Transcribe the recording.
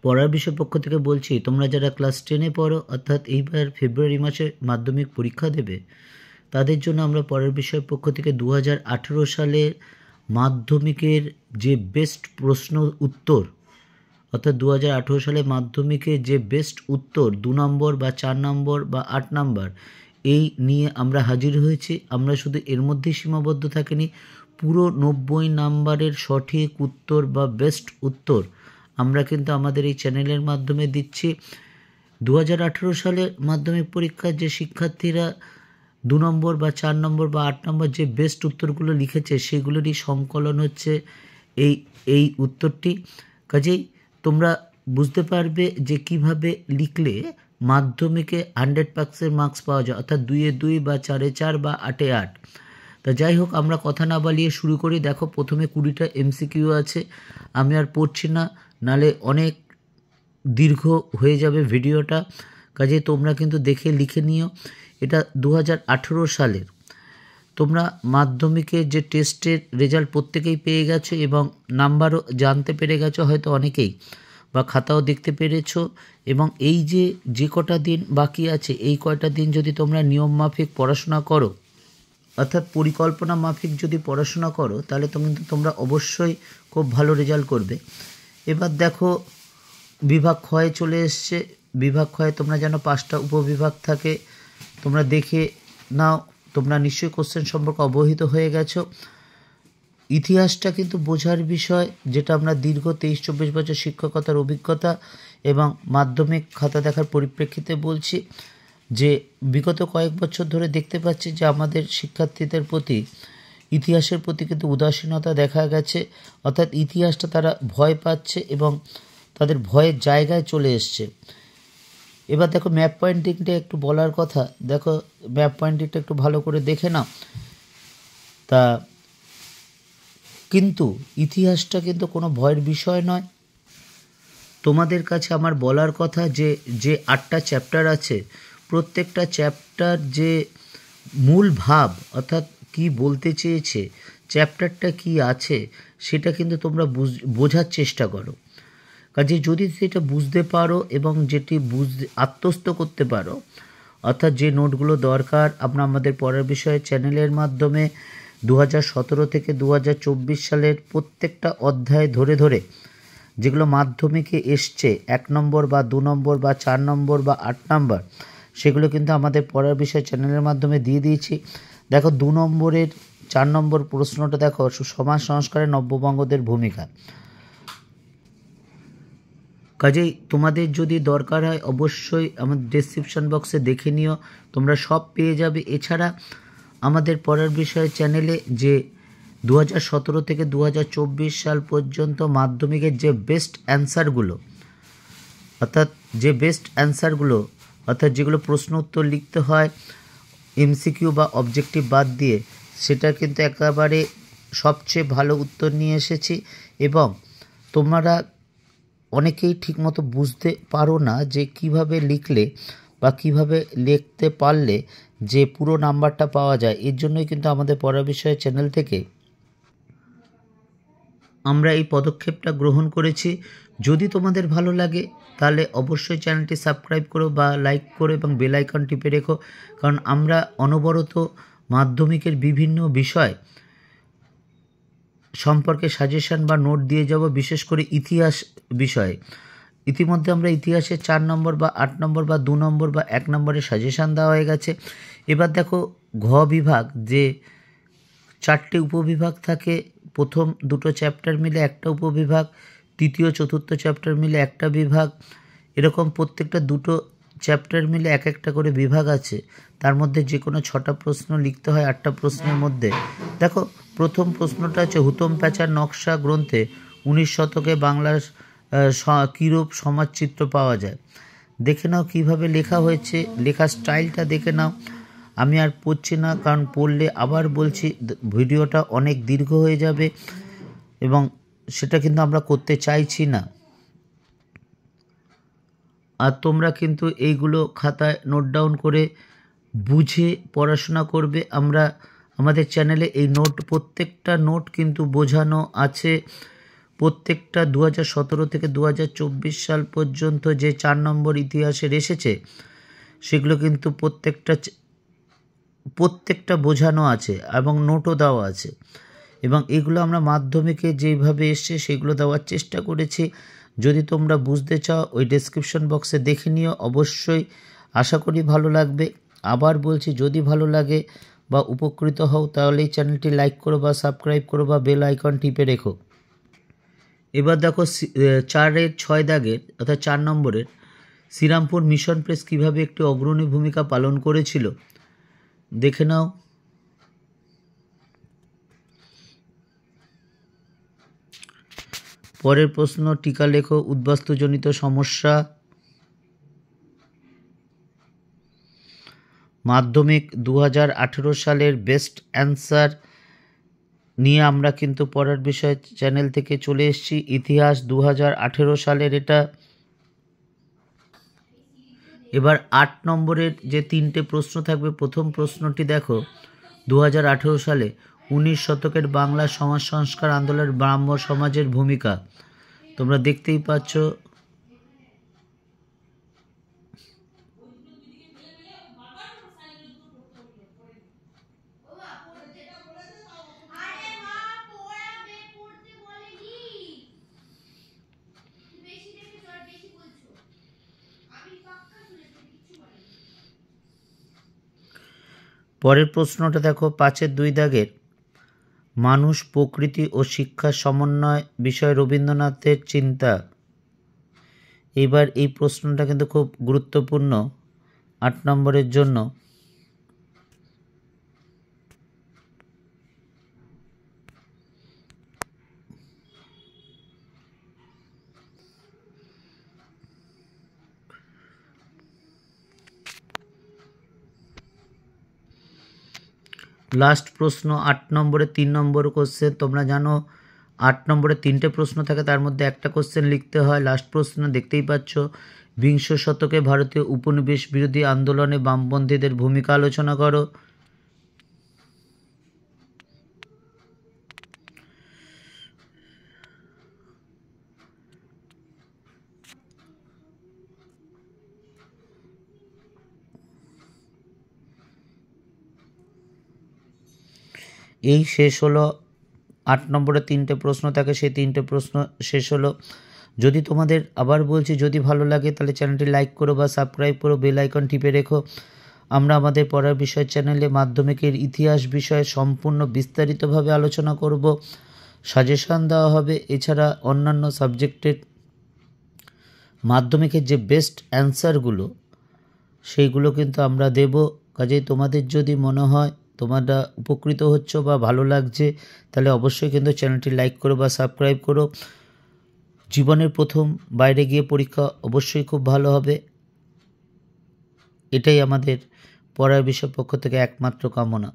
পড়ার বিষয় পক্ষ থেকে বলছি, তোমরা যারা ক্লাস 10-এ পড়ো অর্থাৎ এইবার ফেব্রুয়ারি মাসে মাধ্যমিক পরীক্ষা দেবে, তাদের জন্য আমরা পড়ার বিষয় পক্ষ থেকে 2018 সালের মাধ্যমিকের যে বেস্ট প্রশ্ন উত্তর অর্থাৎ 2018 সালে মাধ্যমিকের যে বেস্ট উত্তর 2 নম্বর বা 4 নম্বর বা 8 নম্বর এই নিয়ে আমরা হাজির হয়েছি। আমরা শুধু এর মধ্যেই সীমাবদ্ধ থাকিনি, পুরো 90 নম্বরের সঠিক উত্তর বা বেস্ট উত্তর আমরা কিন্তু আমাদের এই চ্যানেলের মাধ্যমে দিচ্ছি। 2018 সালে মাধ্যমিক পরীক্ষার যে শিক্ষার্থীরা 2 নম্বর বা 4 নম্বর বা 8 নম্বর যে বেস্ট উত্তরগুলো লিখেছে সেগুলোরই সংকলন হচ্ছে এই উত্তরটি। কাজেই তোমরা বুঝতে পারবে যে কিভাবে লিখলে মাধ্যমিকে 100% মার্কস পাওয়া যায়, অর্থাৎ 2-এ 2 বা 4-এ 4 বা 8-এ 8। তা যাই হোক, আমরা কথা না বালিয়ে শুরু করি। দেখো, প্রথমে 20টা MCQ আছে। আমি আর পড়ছি না, নালে অনেক দীর্ঘ হয়ে যাবে ভিডিওটা। কাজে তোমরা কিন্তু দেখে লিখে নিও। এটা 2018 সালের। তোমরা মাধ্যমিকের যে টেস্টের রেজাল্ট প্রত্যেকেই পেয়ে গেছো এবং নাম্বারও জানতে পেরে গেছো হয়তো অনেকেই, বা খাতাও দেখতে পেরেছো। এবং এই যে কটা দিন বাকি আছে, এই কয়টা দিন যদি তোমরা নিয়ম মাফিক পড়াশোনা করো অর্থাৎ পরিকল্পনা মাফিক যদি পড়াশোনা করো, তাহলে তোমরা অবশ্যই খুব ভালো রেজাল্ট করবে। এবার দেখো, বিভাগ ক্ষয়ে চলে এসছে। বিভাগ ক্ষয়ে তোমরা যেন 5টা উপবিভাগ থাকে, তোমরা দেখে নাও। তোমরা নিশ্চয়ই কোশ্চেন সম্পর্কে অবহিত হয়ে গেছো। ইতিহাসটা কিন্তু বোঝার বিষয়, যেটা আমরা দীর্ঘ 23-24 বছর শিক্ষকতার অভিজ্ঞতা এবং মাধ্যমিক খাতা দেখার পরিপ্রেক্ষিতে বলছি, যে বিগত কয়েক বছর ধরে দেখতে পাচ্ছি যে আমাদের শিক্ষার্থীদের প্রতি ইতিহাসের প্রতি কিন্তু উদাসীনতা দেখা গেছে। অর্থাৎ ইতিহাসটা তারা ভয় পাচ্ছে এবং তাদের ভয়ের জায়গায় চলে এসছে। এবার দেখো, ম্যাপ পয়েন্টিংটা একটু বলার কথা। দেখো, ম্যাপ পয়েন্টিংটা একটু ভালো করে দেখে নাও। তা কিন্তু ইতিহাসটা কিন্তু কোনো ভয়ের বিষয় নয়। তোমাদের কাছে আমার বলার কথা যে 8টা চ্যাপ্টার আছে, প্রত্যেকটা চ্যাপ্টার যে মূল ভাব অর্থাৎ কি বলতে চেয়েছে, চ্যাপ্টারটা কি আছে, সেটা কিন্তু তোমরা বোঝার চেষ্টা করো। কাজে যদি সেটা বুঝতে পারো এবং যেটি আত্মস্থ করতে পারো, অর্থাৎ যে নোটগুলো দরকার আমরা আমাদের পড়ার বিষয়ে চ্যানেলের মাধ্যমে 2017 থেকে 2024 সালের প্রত্যেকটা অধ্যায় ধরে ধরে যেগুলো মাধ্যমিকে এসছে 1 নম্বর বা 2 নম্বর বা 4 নম্বর বা 8 নম্বর, সেগুলো কিন্তু আমাদের পড়ার বিষয় চ্যানেলের মাধ্যমে দিয়ে দিয়েছি। দেখো, 2 নম্বরের 4 নম্বর প্রশ্নটা দেখো, সমাজ সংস্কারে নব্যবঙ্গদের ভূমিকা। কাজেই তোমাদের যদি দরকার হয় অবশ্যই আমার ডেসক্রিপশন বক্সে দেখে নিও, তোমরা সব পেয়ে যাবে। এছাড়া আমাদের পড়ার বিষয় চ্যানেলে যে 2017 থেকে 2024 সাল পর্যন্ত মাধ্যমিকের যে বেস্ট অ্যান্সারগুলো অর্থাৎ যেগুলো প্রশ্ন উত্তর লিখতে হয় MCQ বা অবজেক্টিভ বাদ দিয়ে, সেটা কিন্তু একেবারে সবচেয়ে ভালো উত্তর নিয়ে এসেছি। এবং তোমরা অনেকেই ঠিকমতো বুঝতে পারো না যে কিভাবে লিখলে বা কিভাবে লিখতে পারলে যে পুরো নাম্বারটা পাওয়া যায়। এর জন্যই কিন্তু আমাদের পড়ার বিষয় চ্যানেল থেকে আমরা এই পদক্ষেপটা গ্রহণ করেছি। যদি তোমাদের ভালো লাগে তাহলে অবশ্যই চ্যানেলটি সাবস্ক্রাইব করো বা লাইক করো এবং বেল আইকন টিপে রেখো, কারণ আমরা অনবরত মাধ্যমিকের বিভিন্ন বিষয় সম্পর্কে সাজেশন বা নোট দিয়ে যাব, বিশেষ করে ইতিহাস বিষয়ে। ইতিমধ্যে আমরা ইতিহাসের 4 নম্বর বা 8 নম্বর বা 2 নম্বর বা 1 নম্বরের সাজেশান দেওয়া হয়ে গেছে। এবার দেখো, ঘ বিভাগ যে 4টে উপবিভাগ থাকে, প্রথম 2টো চ্যাপ্টার মিলে একটা উপবিভাগ, তৃতীয় চতুর্থ চ্যাপ্টার মিলে একটা বিভাগ, এরকম প্রত্যেকটা 2টো চ্যাপ্টার মিলে এক একটা করে বিভাগ আছে। তার মধ্যে যে কোনো 6টা প্রশ্ন লিখতে হয় 8টা প্রশ্নের মধ্যে। দেখো, প্রথম প্রশ্নটা হচ্ছে হুতম প্যাঁচার নকশা গ্রন্থে 19 শতকে বাংলার কীরূপ সমাজচিত্র পাওয়া যায়। দেখে নাও কিভাবে লেখা হয়েছে, লেখার স্টাইলটা দেখে নাও। আমি আর পড়ছি না, কারণ পড়লে আবার বলছি ভিডিওটা অনেক দীর্ঘ হয়ে যাবে এবং সেটা কিন্তু আমরা করতে চাইছি না। আর তোমরা কিন্তু এইগুলো খাতায় নোট ডাউন করে বুঝে পড়াশোনা করবে। আমাদের চ্যানেলে এই প্রত্যেকটা নোট কিন্তু বোঝানো আছে, প্রত্যেকটা 2017 থেকে 2024 সাল পর্যন্ত যে 4 নম্বর ইতিহাসের এসেছে সেগুলো কিন্তু প্রত্যেকটা বোঝানো আছে এবং নোটও দেওয়া আছে, এবং এগুলো আমরা মাধ্যমিকে যেইভাবে এসছে সেগুলো দেওয়ার চেষ্টা করেছি। যদি তোমরা বুঝতে চাও ওই ডেসক্রিপশন বক্সে দেখে নিও, অবশ্যই আশা করি ভালো লাগবে। আবার বলছি, যদি ভালো লাগে বা উপকৃত হও তাহলে এই চ্যানেলটি লাইক করো বা সাবস্ক্রাইব করো বা বেল আইকন টিপে রেখো। এবার দেখো 4-এর 6 দাগের অর্থাৎ 4 নম্বরের শ্রীরামপুর মিশন প্রেস কীভাবে একটি অগ্রণী ভূমিকা পালন করেছিল দেখে নাও। পরের প্রশ্ন, টিকা লেখো উদ্বাস্তুজনিত সমস্যা। মাধ্যমিক 2018 সালের বেস্ট অ্যান্সার নিয়ে আমরা কিন্তু পড়ার বিষয় চ্যানেল থেকে চলে এসেছি। ইতিহাস 2018 সালের এটা। এবার 8 নম্বরের যে 3টে প্রশ্ন থাকবে, প্রথম প্রশ্নটি দেখো, 2018 সালে 19 শতকের বাংলা সমাজ সংস্কার আন্দোলনের ব্রাহ্ম সমাজের ভূমিকা। তোমরা দেখতেই পাচ্ছ। পরের প্রশ্নটা দেখো, 5-এর 2 দাগের মানুষ, প্রকৃতি ও শিক্ষার সমন্বয় বিষয় রবীন্দ্রনাথের চিন্তা। এবার এই প্রশ্নটা কিন্তু খুব গুরুত্বপূর্ণ 8 নম্বরের জন্য। লাস্ট প্রশ্ন 8 নম্বরে 3 নম্বর কোশ্চেন। তোমরা জানো 8 নম্বরে 3টে প্রশ্ন থাকে, তার মধ্যে একটা কোশ্চেন লিখতে হয়। লাস্ট প্রশ্ন দেখতেই পাচ্ছ, বিংশ শতকে ভারতীয় উপনিবেশ বিরোধী আন্দোলনে বামপন্থীদের ভূমিকা আলোচনা করো। এই শেষ হলো 8 নম্বরে 3টে প্রশ্ন থাকে, সেই 3টে প্রশ্ন শেষ হলো। যদি তোমাদের, আবার বলছি, যদি ভালো লাগে তাহলে চ্যানেলটি লাইক করো বা সাবস্ক্রাইব করো, বেল আইকন টিপে রেখো। আমরা আমাদের পড়ার বিষয় চ্যানেলে মাধ্যমিকের ইতিহাস বিষয়ে সম্পূর্ণ বিস্তারিতভাবে আলোচনা করব, সাজেশান দেওয়া হবে। এছাড়া অন্যান্য সাবজেক্টের মাধ্যমিকের যে বেস্ট অ্যান্সারগুলো সেইগুলো কিন্তু আমরা দেব। কাজেই তোমাদের যদি মনে হয় তোমরা উপকৃত হচ্ছ বা ভালো লাগছে তাহলে অবশ্যই কিন্তু চ্যানেলটি লাইক করো বা সাবস্ক্রাইব করো। জীবনের প্রথম বাইরে গিয়ে পরীক্ষা অবশ্যই খুব ভালো হবে, এটাই আমাদের পড়ার বিষয় পক্ষ থেকে একমাত্র কামনা।